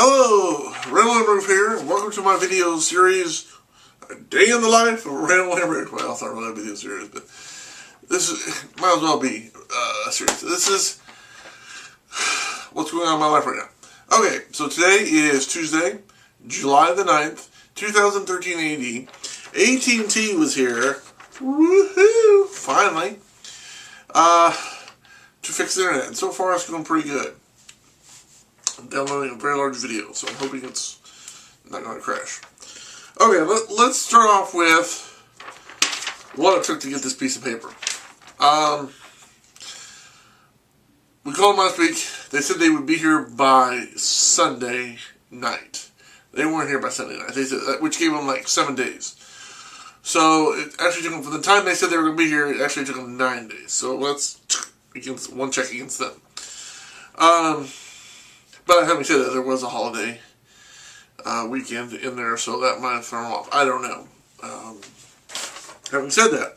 Hello, Randall M here, and welcome to my video series, A Day in the Life of Randall M. Well, it's not really a video series, but this might as well be a series. This is what's going on in my life right now. Okay, so today is Tuesday, July the 9th, 2013 AD. AT&T was here, woohoo, finally, to fix the internet, and so far it's going pretty good. I'm downloading a very large video, so I'm hoping it's not going to crash. Okay, let's start off with what it took to get this piece of paper. We called them last week. They said they would be here by Sunday night. They weren't here by Sunday night. They said that, which gave them like 7 days. So it actually took them, from the time they said they were going to be here, it actually took them 9 days. So let's one check against them. But having said that, there was a holiday weekend in there, so that might have thrown them off. I don't know. Having said that,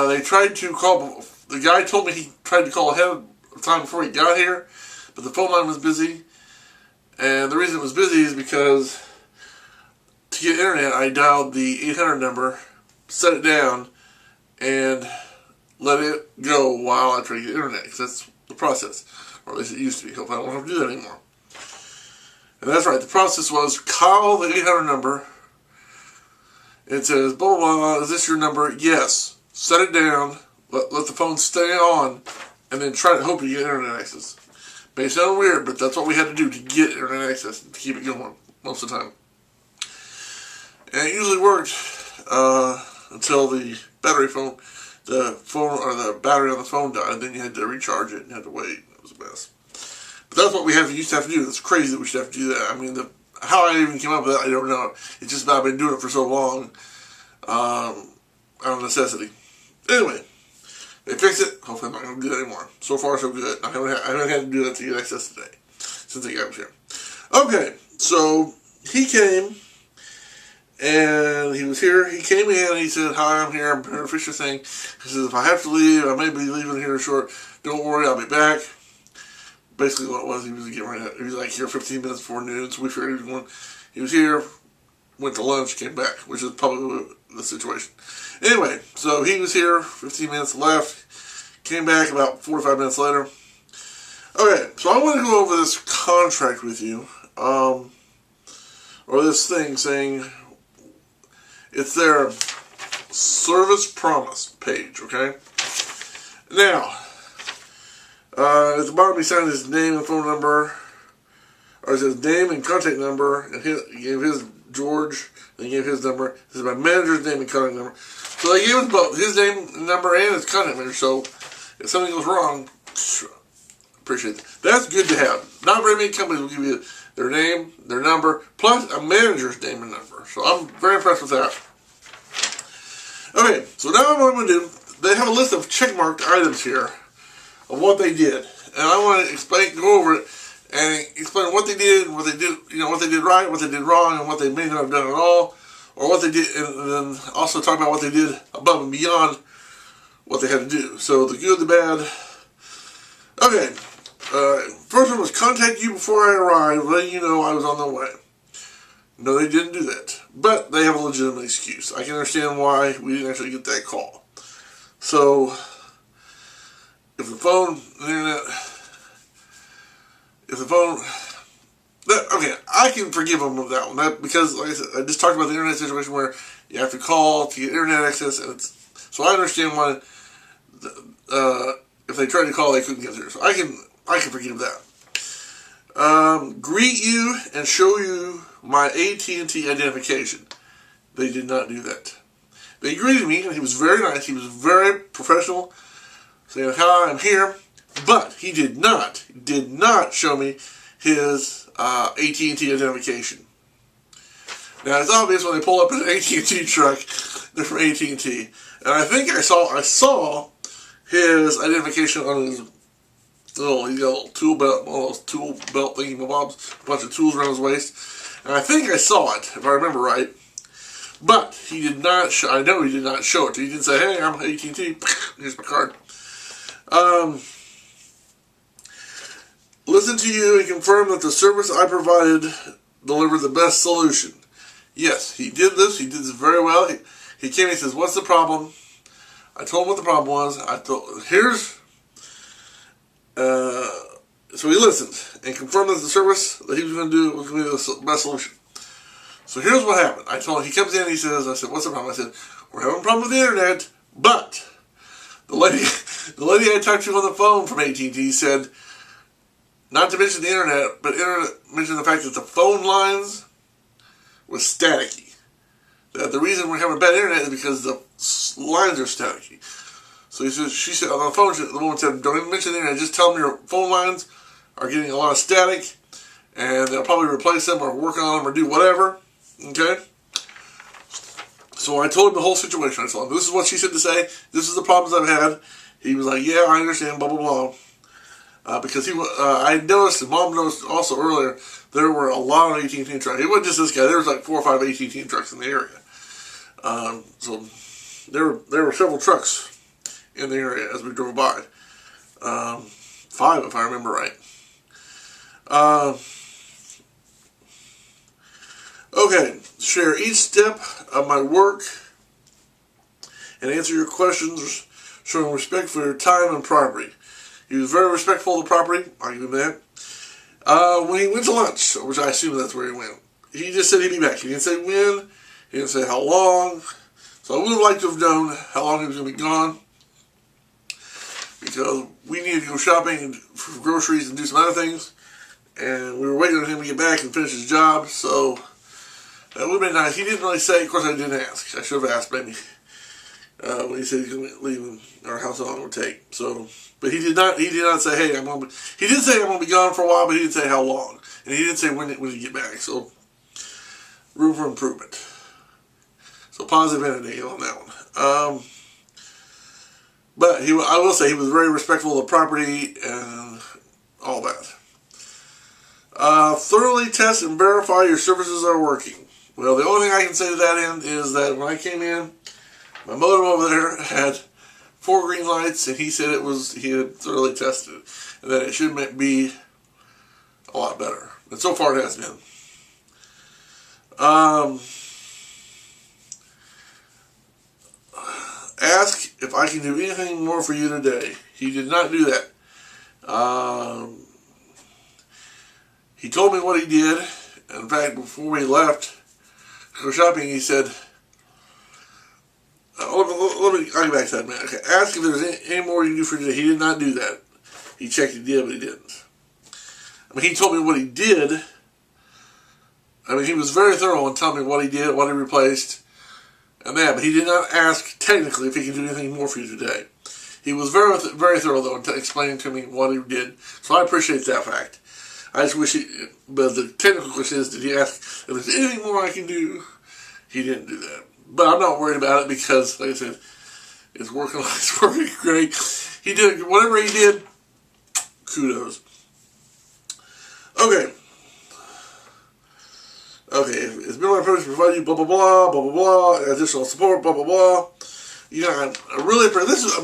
they tried to call. The guy told me he tried to call ahead of time before he got here, but the phone line was busy. And the reason it was busy is because to get internet, I dialed the 800 number, set it down, and let it go while I try to get internet, because that's the process. Or at least it used to be. Hopefully I don't have to do that anymore. And that's right. The process was call the 800 number. It says, blah, blah, blah. Is this your number? Yes. Set it down. Let the phone stay on. And then try to hope you get internet access. May sound weird, but that's what we had to do to get internet access. To keep it going most of the time. And it usually worked until the battery phone, the battery on the phone died. Then you had to recharge it and had to wait. A mess. But that's what we used to have to do. It's crazy that we should have to do that. I mean, how I even came up with that, I don't know. It's just that I've been doing it for so long, out of necessity. Anyway, they fixed it. Hopefully I'm not going to do that anymore. So far, so good. I haven't had to do that to get access today, since the guy was here. Okay, so he came, and he was here. He came in, and he said, hi, I'm here. I'm here to fix your thing. He says, if I have to leave, I may be leaving here short. Don't worry, I'll be back. Basically what it was, he was getting ready. He was like here 15 minutes before noon, so we figured he was here, went to lunch, came back, which is probably the situation. Anyway, so he was here, 15 minutes left, came back about 45 minutes later. Okay, so I want to go over this contract with you, or this thing saying, it's their service promise page, okay? Now, at the bottom he signed his name and phone number, or it says name and contact number, and he gave his George, and he gave his number. This is my manager's name and contact number. So they gave us both, his name, number, and his contact number, so if something goes wrong, appreciate that. That's good to have. Not very many companies will give you their name, their number, plus a manager's name and number. So I'm very impressed with that. Okay, so now what I'm going to do, they have a list of checkmarked items here of what they did, and I want to go over it and explain what they did, what they did, what they did right, what they did wrong, and what they may not have done at all, or what they did, and then also talk about what they did above and beyond what they had to do. So the good, the bad. Okay, first one was contact you before I arrived, letting you know I was on the way. No, they didn't do that, but they have a legitimate excuse. I can understand why we didn't actually get that call. So if the phone, the internet, okay, I can forgive them of that one. Because, like I said, I just talked about the internet situation where you have to call to get internet access, and so I understand why, if they tried to call, they couldn't get through. So I can forgive that. Greet you and show you my AT&T identification. They did not do that. They greeted me, and he was very nice. He was very professional, saying, hi, I'm here, but he did not show me his AT&T identification. Now, it's obvious when they pull up in an AT&T truck, they're from AT&T, and I think I saw his identification on his he's got a little tool belt, one of those tool belt thingy-mabobs, a bunch of tools around his waist, and I think I saw it, if I remember right. But he did not I know he did not show it. He didn't say, hey, I'm AT&T. Here's my card. listen to you and confirm that the service I provided delivered the best solution. Yes, he did this. He did this very well. He came and he says, what's the problem? I told him what the problem was. So he listened and confirmed that the service that he was going to do was going to be the best solution. So here's what happened. I told him, he comes in and he says, I said, what's the problem? I said, we're having a problem with the internet, but the lady I talked to on the phone from AT&T said, not to mention the internet, but mention the fact that the phone lines was staticky. That the reason we're having bad internet is because the lines are staticky. So she said on the phone, the woman said, don't even mention the internet, just tell them your phone lines are getting a lot of static, and they'll probably replace them or work on them or do whatever. Okay? So I told him the whole situation. I told him, this is what she said to say. This is the problems I've had. He was like, yeah, I understand, blah, blah, blah. Because I noticed, and Mom noticed also earlier, there were a lot of AT&T trucks. It wasn't just this guy. There was like 4 or 5 AT&T trucks in the area. So there were several trucks in the area as we drove by. 5, if I remember right. Okay, share each step of my work and answer your questions, showing respect for your time and property. He was very respectful of the property, I'll give him that. When he went to lunch, which I assume that's where he went, he just said he'd be back. He didn't say when, he didn't say how long, so I would have liked to have known how long he was going to be gone, because we needed to go shopping for groceries and do some other things, and we were waiting on him to get back and finish his job, so that would have been nice. He didn't really say, of course I didn't ask. I should have asked maybe when he said he's going to leave our house, how long it would take. So, but he did not say, hey, he did say I'm going to be gone for a while, but he didn't say how long. And he didn't say when he get back. So, room for improvement. So, positive and a negative on that one. But I will say he was very respectful of the property and all that. Thoroughly test and verify your services are working. Well, the only thing I can say to that end is that when I came in, my modem over there had 4 green lights, and he said he had thoroughly tested it, and that it should be a lot better. And so far it has been. Ask if I can do anything more for you today. He did not do that. He told me what he did. In fact, before we left to go shopping, he said, I'll get back to that, man. Okay, ask if there's any more you can do for today. He did not do that. He checked he did, but he didn't. I mean, he told me what he did. I mean, he was very thorough in telling me what he did, what he replaced, and that, but he did not ask technically if he could do anything more for you today. He was very, very thorough, though, in explaining to me what he did, so I appreciate that fact. I just wish but the technical question is, did he ask if there's anything more I can do? He didn't do that. But I'm not worried about it because, like I said, it's working great. He did, whatever he did, kudos. Okay, it's been my privilege to provide you blah, blah, blah, blah, blah, blah, additional support, blah, blah, blah. You know, I really, this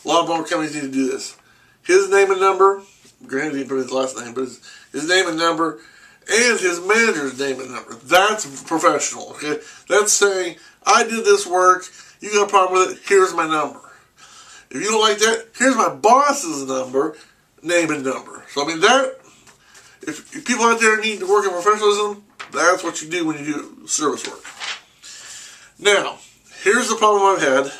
lawnmower companies need to do this. His name and number, granted he didn't put his last name, but his name and number, and his manager's name and number. That's professional, okay? That's saying, I did this work, you got a problem with it, here's my number. If you don't like that, here's my boss's number, name and number. So, I mean, if people out there need to work in professionalism, that's what you do when you do service work. Now, here's the problem I've had,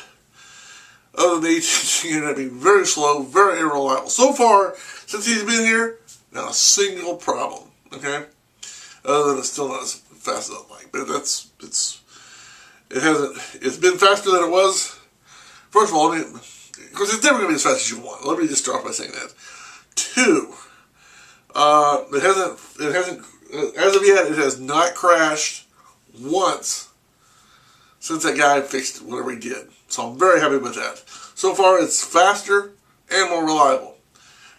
other than the AT&T internet being very slow, very unreliable. So far, since he's been here, not a single problem, okay? Other than it's still not as fast as I'd like, but it's been faster than it was. First of all, because it's never going to be as fast as you want. Let me just start by saying that. 2, it hasn't, as of yet, it has not crashed once since that guy fixed whatever he did. So I'm very happy with that. So far, it's faster and more reliable.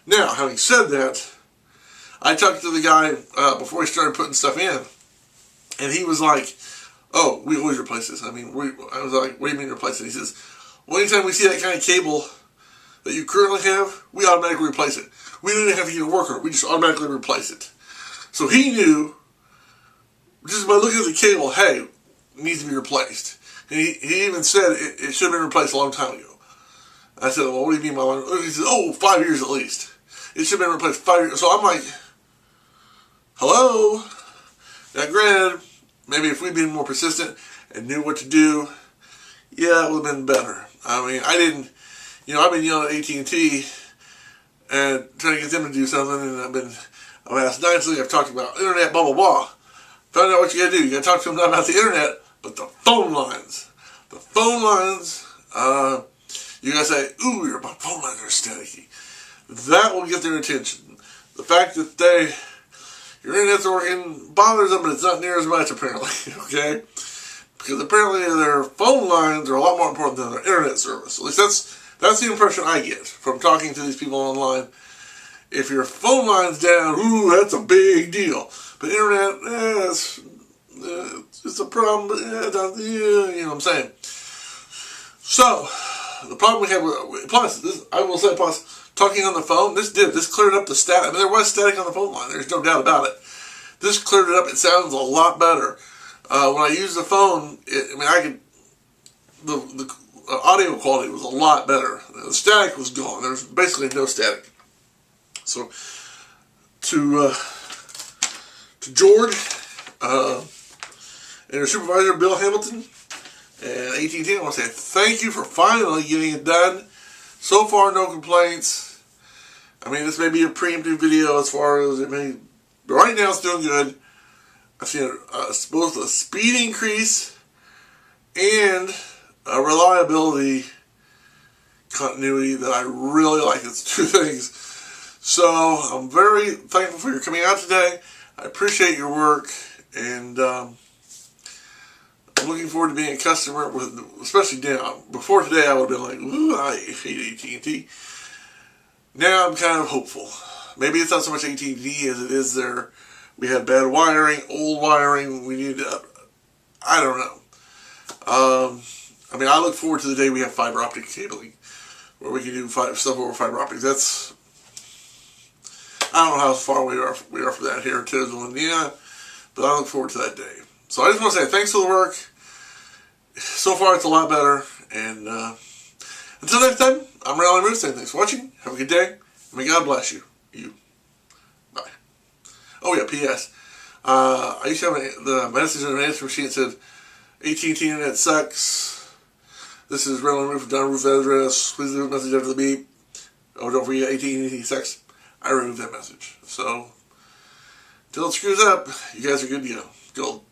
Now, having said that, I talked to the guy before he started putting stuff in, and he was like, oh, we always replace this. I was like, what do you mean replace it? He says, well, anytime we see that kind of cable that you currently have, we automatically replace it. we didn't have to get a worker. We just automatically replace it. So he knew, just by looking at the cable, hey, it needs to be replaced. And he even said it should have been replaced a long time ago. I said, well, what do you mean by long? He said, 5 years at least. It should have been replaced 5 years. So I'm like, hello? Now granted, maybe if we'd been more persistent and knew what to do, yeah, it would have been better. I mean, I didn't, I've been yelling at AT&T and trying to get them to do something, and I've asked nicely, I've talked about internet, blah, blah, blah. Found out what you gotta do. You gotta talk to them not about the internet, but the phone lines. The phone lines, you gotta say, ooh, your phone lines are staticky. That will get their attention. The fact that your internet's working bothers them, but it's not near as much apparently, okay? Because apparently their phone lines are a lot more important than their internet service. At least that's the impression I get from talking to these people online. If your phone line's down, ooh, that's a big deal. But internet, it's a problem, but you know what I'm saying. So, the problem we had with, plus, talking on the phone, this cleared up the static. I mean, there was static on the phone line, there's no doubt about it. This cleared it up, it sounds a lot better. When I use the phone, the audio quality was a lot better. The static was gone. There was basically no static. So, to George, and your supervisor, Bill Hamilton, and AT&T, I want to say thank you for finally getting it done. So far, no complaints. I mean, this may be a preemptive video as far as it may, but right now it's doing good. I've seen both a speed increase and a reliability continuity that I really like. It's two things. So I'm very thankful for your coming out today. I appreciate your work, and I'm looking forward to being a customer, especially now. Before today, I would have been like, ooh, I hate AT&T. Now I'm kind of hopeful. Maybe it's not so much AT&T as it is we had bad wiring, old wiring, we need to, I don't know. I mean, I look forward to the day we have fiber optic cabling, where we can do stuff over fiber optics. I don't know how far we are for that here in Tizwell, Indiana, but I look forward to that day. So I just want to say thanks for the work. So far, it's a lot better. And until next time, I'm Randall M saying thanks for watching. Have a good day. And may God bless you. Bye. Oh yeah, P.S. I used to have the message on the answer machine that said, AT&T internet sucks. This is Randall M from Rueff address. Please leave a message after the beep. Oh, don't forget AT&T sucks. I removed that message. So, until it screws up, you guys are good to go. Gold.